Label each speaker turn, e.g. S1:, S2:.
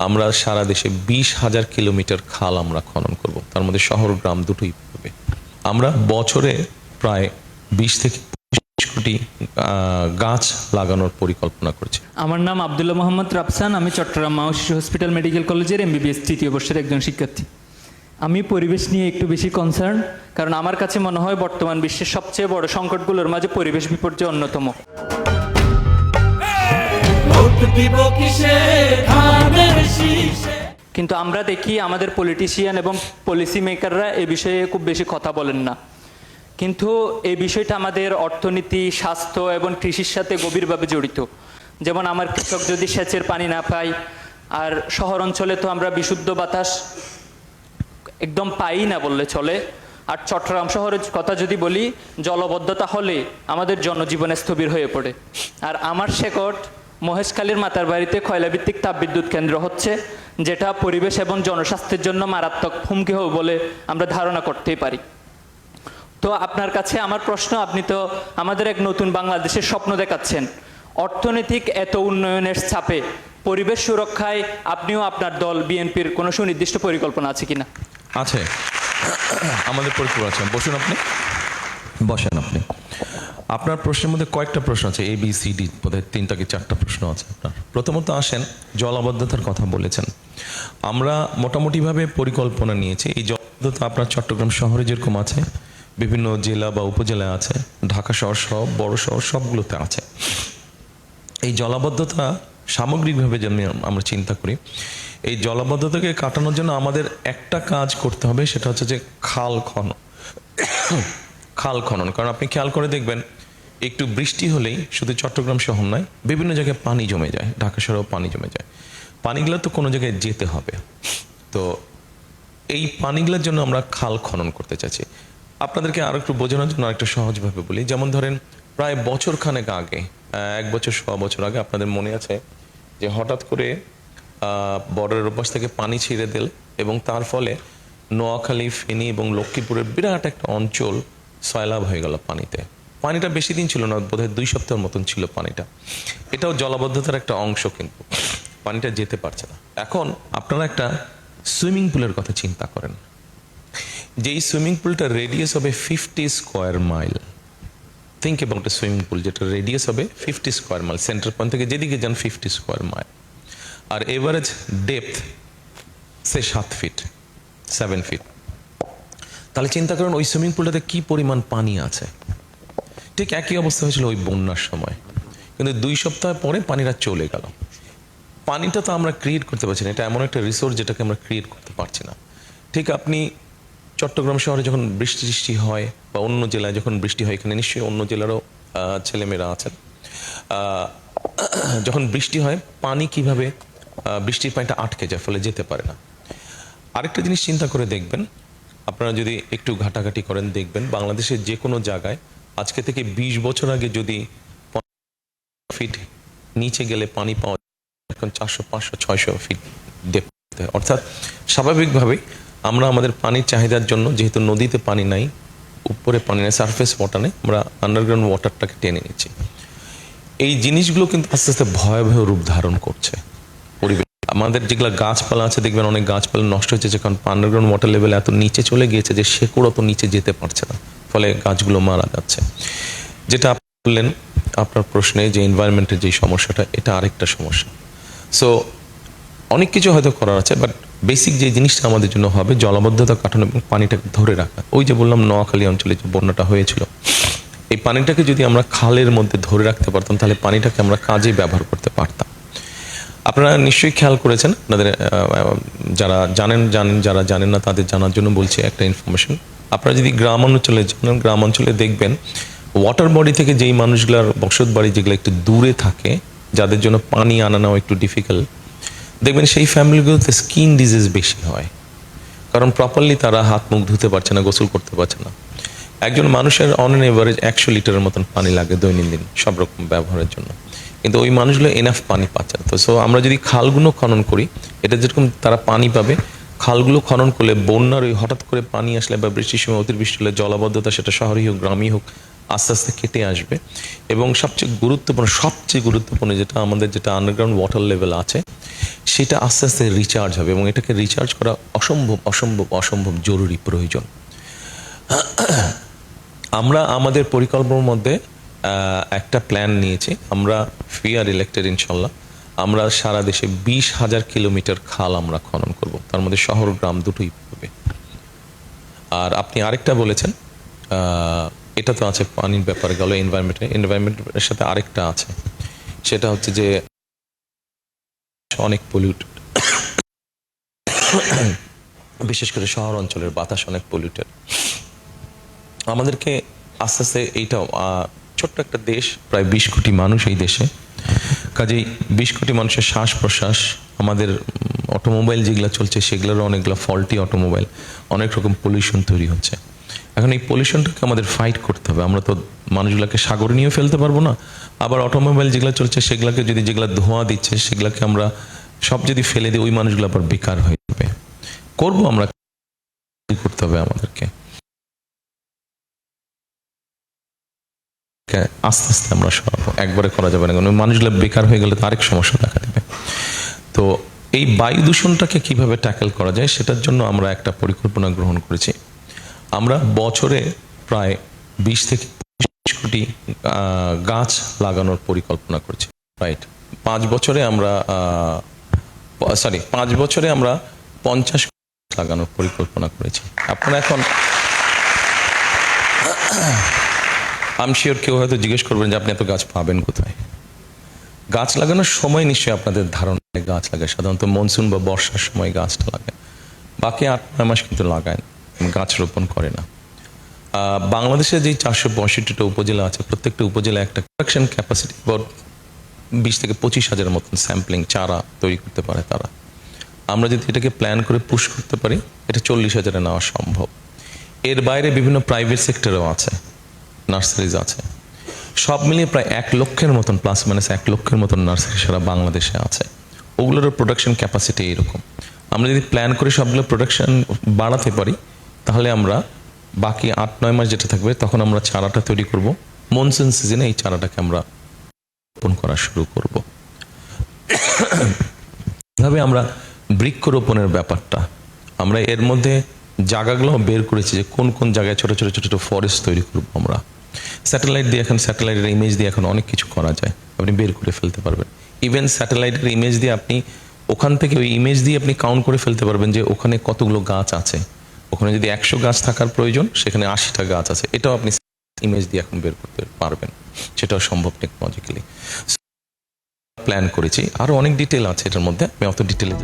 S1: আমরা সারা দেশে 20,000 কিলোমিটার খাল আমরা খনন করব, তার মধ্যে শহর গ্রাম দুটোই পাবে। আমরা বছরে প্রায় 20 থেকে 25 কোটি গাছ লাগানোর পরিকল্পনা করছি।
S2: আমার নাম আব্দুল্লাহ মোহাম্মদ রাফসান, আমি চট্টগ্রাম মা ও শিশু হসপিটাল মেডিকেল কলেজের MBBS তৃতীয় বর্ষের একজন শিক্ষার্থী। আমি পরিবেশ নিয়ে একটু বেশি কনসার্ন, কারণ আমার কাছে মনে হয় বর্তমান বিশ্বের সবচেয়ে বড় সংকটগুলোর মাঝে পরিবেশ বিপর্যয় অন্যতম। কিন্তু আমরা দেখি আমাদের পলিটিশিয়ান এবং পলিসি মেকাররা এ বিষয়ে খুব বেশি কথা বলেন না। কিন্তু এই বিষয়টা আমাদের অর্থনীতি, স্বাস্থ্য এবং কৃষির সাথে গভীরভাবে জড়িত। যেমন আমার কৃষক যদি সেচের পানি না পায়, আর শহর অঞ্চলে তো আমরা বিশুদ্ধ বাতাস একদম পাই না বললে চলে। আর চট্টগ্রাম শহরের কথা যদি বলি, জলবদ্ধতা হলে আমাদের জনজীবনে স্থবির হয়ে পড়ে। আর আমার শেকট মহেশখালীর মাতার বাড়িতে কয়লাভিত্তিক তাপবিদ্যুৎ কেন্দ্র হচ্ছে, যেটা পরিবেশ এবং জনস্বাস্থ্যের জন্য মারাত্মক হুমকি হবে বলে আমরা ধারণা করতেই পারি। তো আপনার কাছে আমার প্রশ্ন, আপনি তো আমাদের এক নতুন বাংলাদেশের স্বপ্ন দেখাচ্ছেন। অর্থনৈতিক এত উন্নয়নের চাপে পরিবেশ সুরক্ষায় আপনিও আপনার দল বিএনপির কোনো সুনির্দিষ্ট পরিকল্পনা আছে কিনা?
S1: আছে, আমাদের পরিকল্পনা আছে। বসুন, আপনি বসেন। আপনার প্রশ্নের মধ্যে কয়েকটা প্রশ্ন আছে, ABCD বোধহয় 3টা কি 4টা প্রশ্ন আছে আপনার। প্রথমত আসেন, জলাবদ্ধতার কথা বলেছেন। আমরা মোটামুটিভাবে পরিকল্পনা নিয়েছি। এই জলাবদ্ধতা আপনার চট্টগ্রাম শহরে যেরকম আছে, বিভিন্ন জেলা বা উপজেলায় আছে, ঢাকা শহর সব বড় শহর সবগুলোতে আছে। এই জলাবদ্ধতা সামগ্রিকভাবে যেন আমরা চিন্তা করি, এই জলাবদ্ধতাকে কাটানোর জন্য আমাদের একটা কাজ করতে হবে, সেটা হচ্ছে যে খাল খনন। কারণ আপনি খেয়াল করে দেখবেন, একটু বৃষ্টি হলেই শুধু চট্টগ্রাম শহর নয়, বিভিন্ন জায়গায় পানি জমে যায়, ঢাকা শহরেও পানি জমে যায়। পানিগুলো তো কোনো জায়গায় যেতে হবে। তো এই পানিগুলোর জন্য আমরা খাল খনন করতে চাইছি। আপনাদেরকে আরো একটু বোঝানোর জন্য আরেকটু সহজভাবে বলি। যেমন ধরেন, প্রায় বছরখানেক আগে, 1 বছর 1.25 বছর আগে, আপনাদের মনে আছে যে হঠাৎ করে বর্ডারের ওপাশ থেকে পানি ছিঁড়ে দিল, এবং তার ফলে নোয়াখালী, ফেনী এবং লক্ষ্মীপুরের বিরাট একটা অঞ্চল সয়লাভ হয়ে গেল পানিতে। পানিটা বেশি দিন ছিল না, বোধহয় 2 সপ্তাহের মতন ছিল পানিটা। এটাও জলাবদ্ধতার একটা অংশ, কিন্তু পানিটা যেতে পারছে না। এখন আপনারা একটা সুইমিং পুলের কথা চিন্তা করেন, যেই সুইমিং পুলটা রেডিয়াস হবে 50 square mile. Think about a swimming pool যেটা রেডিয়াস হবে 50 স্কোয়ার মাইল, সেন্টার পয়েন্ট থেকে যেদিকে যান 50 স্কোয়ার মাইল, আর এভারেজ ডেপথ সে 7 ফিট 7 ফিট। তাহলে চিন্তা করেন ওই সুইমিং পুলটাতে কি পরিমাণ পানি আছে। ঠিক একই অবস্থা হয়েছিল ওই বন্যার সময়, কিন্তু 2 সপ্তাহ পরে পানিটা চলে গেল। পানিটা তো আমরা ক্রিয়েট করতে পারছি না, এটা এমন একটা রিসোর্স যেটাকে আমরা ক্রিয়েট করতে পারছি না। ঠিক আপনি চট্টগ্রাম শহরে যখন বৃষ্টি হয়, বা অন্য জেলায় যখন বৃষ্টি হয়, এখানে নিশ্চয়ই অন্য জেলারও ছেলেমেয়েরা আছেন, যখন বৃষ্টি হয় পানি কিভাবে বৃষ্টির পানিটা আটকে যায়, ফলে যেতে পারে না। আরেকটা জিনিস চিন্তা করে দেখবেন, আপনারা যদি একটু ঘাটাঘাটি করেন, দেখবেন বাংলাদেশের যে কোনো জায়গায় আজকে থেকে 20 বছর আগে যদি 50 ফিট নিচে গেলে পানি পাওয়া যায়, এখন 400, 500, 600 ফিট ডেপথে। অর্থাৎ স্বাভাবিকভাবেই আমরা আমাদের পানির চাহিদার জন্য, যেহেতু নদীতে পানি নাই, উপরে পানি নেই, সারফেস ওয়াটার নেই, আমরা আন্ডারগ্রাউন্ড ওয়াটারটাকে টেনে নিচ্ছি। এই জিনিসগুলো কিন্তু আস্তে আস্তে ভয়াবহ রূপ ধারণ করছে পরিবেশ। আমাদের যেগুলো গাছপালা আছে, দেখবেন অনেক গাছপালা নষ্ট হচ্ছে, কারণ আন্ডারগ্রাউন্ড ওয়াটার লেভেল এত নিচে চলে গিয়েছে যে শেকড় অত নিচে যেতে পারছে না, ফলে গাছগুলো মারা যাচ্ছে। যেটা আপনি বললেন আপনার প্রশ্নে, যে এনভায়রনমেন্টের যে সমস্যাটা, এটা আরেকটা সমস্যা। সো অনেক কিছু হয়তো করার আছে, বাট বেসিক যে জিনিসটা আমাদের জন্য হবে, জলাবদ্ধতা কাটানো এবং পানিটাকে ধরে রাখা। ওই যে বললাম নোয়াখালী অঞ্চলে যে বন্যাটা হয়েছিল, এই পানিটাকে যদি আমরা খালের মধ্যে ধরে রাখতে পারতাম, তাহলে পানিটাকে আমরা কাজে ব্যবহার করতে পারতাম। আপনারা নিশ্চয়ই খেয়াল করেছেন, আপনাদের যারা জানেন, যারা জানেন না তাদের জানার জন্য বলছি একটা ইনফরমেশন। আপনারা যদি গ্রাম অঞ্চলে যান, গ্রাম অঞ্চলে দেখবেন ওয়াটার বডি থেকে যেই মানুষগুলার বসত বাড়ি যেগুলো একটু দূরে থাকে, যাদের জন্য পানি আনা নেওয়া একটু ডিফিকাল্ট, দেখবেন সেই ফ্যামিলিগুলোতে স্কিন ডিজিজ বেশি হয়, কারণ প্রপারলি তারা হাত মুখ ধুতে পারছে না, গোসল করতে পারছে না। একজন মানুষের অন অ্যান এভারেজ 100 লিটারের মতন পানি লাগে দৈনন্দিন সব রকম ব্যবহারের জন্য, কিন্তু ওই মানুষগুলো এনাফ পানি পাচ্ছে না। তো সো আমরা যদি খালগুলো খনন করি, এটা যেরকম তারা পানি পাবে, খালগুলো খনন করলে বন্যার ওই হঠাৎ করে পানি আসলে বা বৃষ্টির সময় অতিবৃষ্টি হলে জলাবদ্ধতা, সেটা শহরেই হোক গ্রামই হোক, আস্তে আস্তে কেটে আসবে। এবং সবচেয়ে গুরুত্বপূর্ণ যেটা আমাদের যেটা আন্ডারগ্রাউন্ড ওয়াটার লেভেল আছে, সেটা আস্তে আস্তে রিচার্জ হবে এবং এটাকে রিচার্জ করা অসম্ভব অসম্ভব অসম্ভব জরুরি প্রয়োজন। আমরা আমাদের পরিকল্পনার মধ্যে একটা প্ল্যান নিয়েছি, আমরা ফিয়ার ইলেক্টেড ইনশাল্লাহ আমরা সারা দেশে 20,000 কিলোমিটার খাল আমরা খনন করব, তার মধ্যে শহর গ্রাম দুটোই পড়বে। আর আপনি আরেকটা বলেছেন, এটা তো আছে পানির ব্যাপারে গেল, এনভায়রনমেন্টের সাথে আরেকটা আছে, সেটা হচ্ছে যে অনেক পলিউটেড, বিশেষ করে শহর অঞ্চলের বাতাস অনেক পলিউটেড। আমাদেরকে আস্তে আস্তে এইটাও, ছোট্ট একটা দেশ, প্রায় 20 কোটি মানুষ এই দেশে, কাজেই 20 কোটি মানুষের শ্বাস প্রশ্বাস, আমাদের অটোমোবাইল যেগুলো চলছে সেগুলোরও অনেকগুলো ফল্টি অটোমোবাইল, অনেক রকম পলিউশন তৈরি হচ্ছে। এখন এই পলিউশনটাকে আমাদের ফাইট করতে হবে। আমরা তো মানুষগুলোকে সাগরে নিয়ে ফেলতে পারবো না, আবার অটোমোবাইল যেগুলো চলছে সেগুলোকে যদি, যেগুলো ধোঁয়া দিচ্ছে সেগুলোকে আমরা সব যদি ফেলে দিই, ওই মানুষগুলো আবার বেকার হয়ে যাবে। করবো আমরা, করতে হবে আমাদেরকে, আস্তে আস্তে আমরা সরাবো, একবারে করা যাবে না, কারণ ওই মানুষগুলো বেকার হয়ে গেলে তো আরেক সমস্যা দেখা দেবে। তো এই বায়ু দূষণটাকে কিভাবে ট্যাকেল করা যায় সেটার জন্য আমরা একটা পরিকল্পনা গ্রহণ করেছি। আমরা বছরে প্রায় 20 থেকে 25 কোটি গাছ লাগানোর পরিকল্পনা করছি। রাইট, 5 বছরে আমরা 50 কোটি লাগানোর পরিকল্পনা করেছি। আপনারা এখন আমি শিওর কেউ হয়তো জিজ্ঞেস করবেন যে আপনি এত গাছ পাবেন কোথায়। গাছ লাগানোর সময় নিশ্চয়ই আপনাদের ধারণা, গাছ লাগায় সাধারণত মনসুন বা বর্ষার সময় গাছটা লাগায়, বাকি 8-9 মাস কিন্তু লাগায় না, গাছ রোপণ করে না। বাংলাদেশে যে 465টা উপজেলা আছে, প্রত্যেকটা উপজেলায় একটা প্রোডাকশন ক্যাপাসিটি 20 থেকে 25,000 মতন স্যাম্পলিং চারা তৈরি করতে পারে তারা। আমরা যদি এটাকে প্ল্যান করে পুশ করতে পারি, এটা 40,000-এ নেওয়া সম্ভব। এর বাইরে বিভিন্ন প্রাইভেট সেক্টরেও আছে, নার্সারিজ আছে, সব মিলিয়ে প্রায় 1 লক্ষের মতন, প্লাস মাইনাস 1 লক্ষের মতন নার্সারি সারা বাংলাদেশে আছে। ওগুলোর প্রোডাকশন ক্যাপাসিটি এরকম। আমরা যদি প্ল্যান করে সবগুলো প্রোডাকশন বাড়াতে পারি, তাহলে আমরা বাকি 8-9 মাস যেটা থাকবে তখন আমরা চারাটা তৈরি করব, মনসুন সিজনে এই চারাটাকে আমরা রোপণ করা শুরু করব। এভাবে আমরা বৃক্ষরোপণের ব্যাপারটা, আমরা এর মধ্যে জায়গাগুলো বের করেছি যে কোন কোন জায়গায় ছোট ছোট ছোট ছোট ফরেস্ট তৈরি করবো আমরা। স্যাটেলাইট দিয়ে, এখন স্যাটেলাইটের ইমেজ দিয়ে এখন অনেক কিছু করা যায়, আপনি বের করে ফেলতে পারবেন। ইভেন স্যাটেলাইটের ইমেজ দিয়ে আপনি ওখান থেকে, ওই ইমেজ দিয়ে আপনি কাউন্ট করে ফেলতে পারবেন যে ওখানে কতগুলো গাছ আছে। ওখানে যদি 100 গাছ থাকার প্রয়োজন, সেখানে 80টা গাছ আছে, এটাও আপনি ইমেজ দিয়ে এখন বের করতে পারবেন, সেটাও সম্ভব টেকনোলজিক্যালি। প্ল্যান করেছি, আরো অনেক ডিটেল আছে এটার মধ্যে, আমি অত ডিটেলে